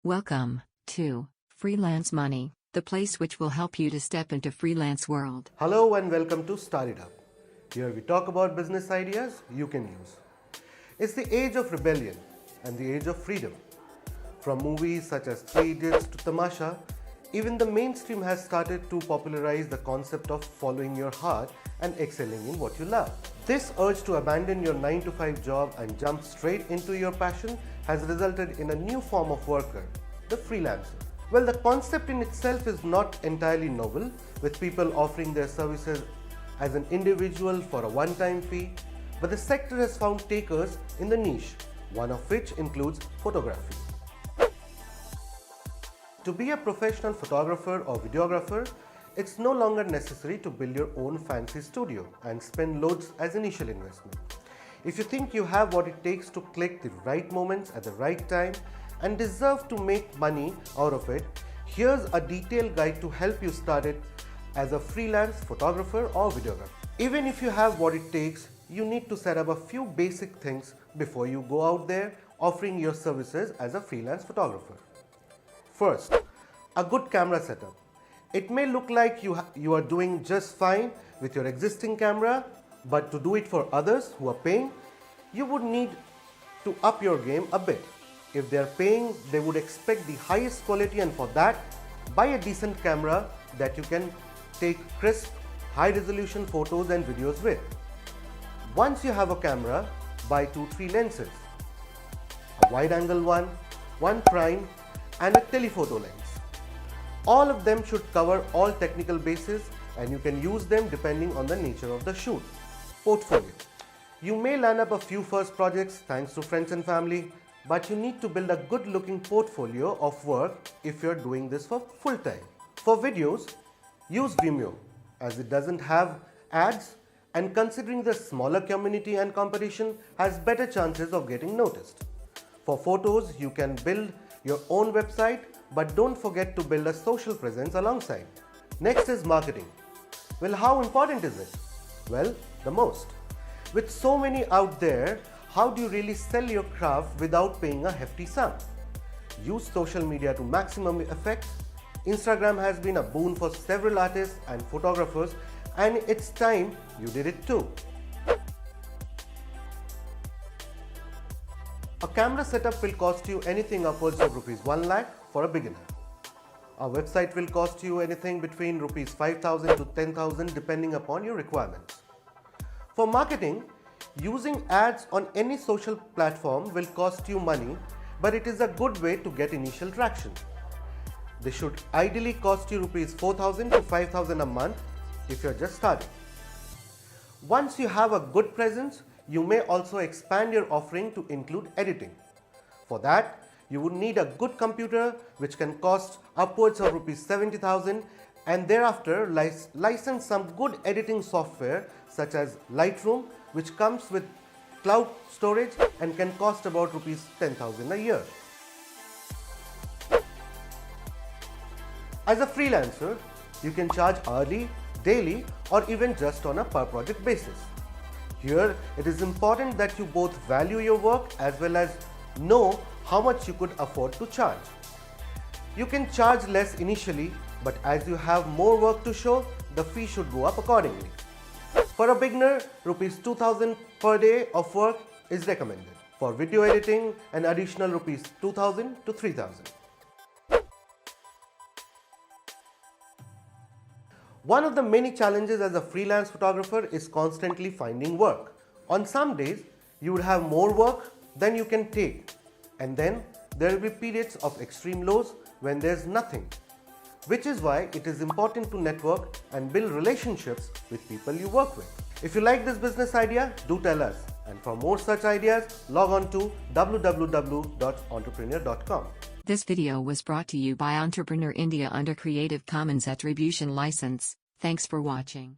Welcome to Freelance Money, the place which will help you to step into freelance world. Hello and welcome to Start It Up. Here we talk about business ideas you can use. It's the age of rebellion and the age of freedom. From movies such as Three Idiots to Tamasha, even the mainstream has started to popularize the concept of following your heart and excelling in what you love. This urge to abandon your 9-to-5 job and jump straight into your passion has resulted in a new form of worker, the freelancer. Well, the concept in itself is not entirely novel, with people offering their services as an individual for a one-time fee, but the sector has found takers in the niche, one of which includes photography. To be a professional photographer or videographer, it's no longer necessary to build your own fancy studio and spend loads as initial investment. If you think you have what it takes to click the right moments at the right time and deserve to make money out of it, here's a detailed guide to help you start it as a freelance photographer or videographer. Even if you have what it takes, you need to set up a few basic things before you go out there offering your services as a freelance photographer. First, a good camera setup. It may look like you are doing just fine with your existing camera, but to do it for others who are paying, you would need to up your game a bit. If they are paying, they would expect the highest quality, and for that, buy a decent camera that you can take crisp, high-resolution photos and videos with. Once you have a camera, buy 2-3 lenses, a wide-angle one prime, and a telephoto lens. All of them should cover all technical bases, and you can use them depending on the nature of the shoot. Portfolio. You may land up a few first projects thanks to friends and family, but you need to build a good-looking portfolio of work if you're doing this for full-time. For videos, use Vimeo, as it doesn't have ads, and considering the smaller community and competition, has better chances of getting noticed. For photos, you can build your own website, but don't forget to build a social presence alongside. Next is marketing. Well, how important is it? Well, the most. With so many out there, how do you really sell your craft without paying a hefty sum? Use social media to maximum effect. Instagram has been a boon for several artists and photographers, and it's time you did it too. A camera setup will cost you anything upwards of rupees 1 lakh for a beginner. A website will cost you anything between rupees 5,000 to 10,000 depending upon your requirements. For marketing, using ads on any social platform will cost you money, but it is a good way to get initial traction. They should ideally cost you rupees 4,000 to 5,000 a month if you're just starting. Once you have a good presence, you may also expand your offering to include editing. For that, you would need a good computer which can cost upwards of rupees 70,000, and thereafter license some good editing software such as Lightroom, which comes with cloud storage and can cost about rupees 10,000 a year. As a freelancer, you can charge hourly, daily, or even just on a per project basis. Here, it is important that you both value your work as well as know how much you could afford to charge. You can charge less initially, but as you have more work to show, the fee should go up accordingly. For a beginner, rupees 2,000 per day of work is recommended. For video editing, an additional rupees 2,000 to 3,000. One of the many challenges as a freelance photographer is constantly finding work. On some days, you would have more work than you can take, and then there will be periods of extreme lows when there's nothing, which is why it is important to network and build relationships with people you work with. If you like this business idea, do tell us, and for more such ideas, log on to www.entrepreneur.com. This video was brought to you by Entrepreneur India under Creative Commons Attribution license. Thanks for watching.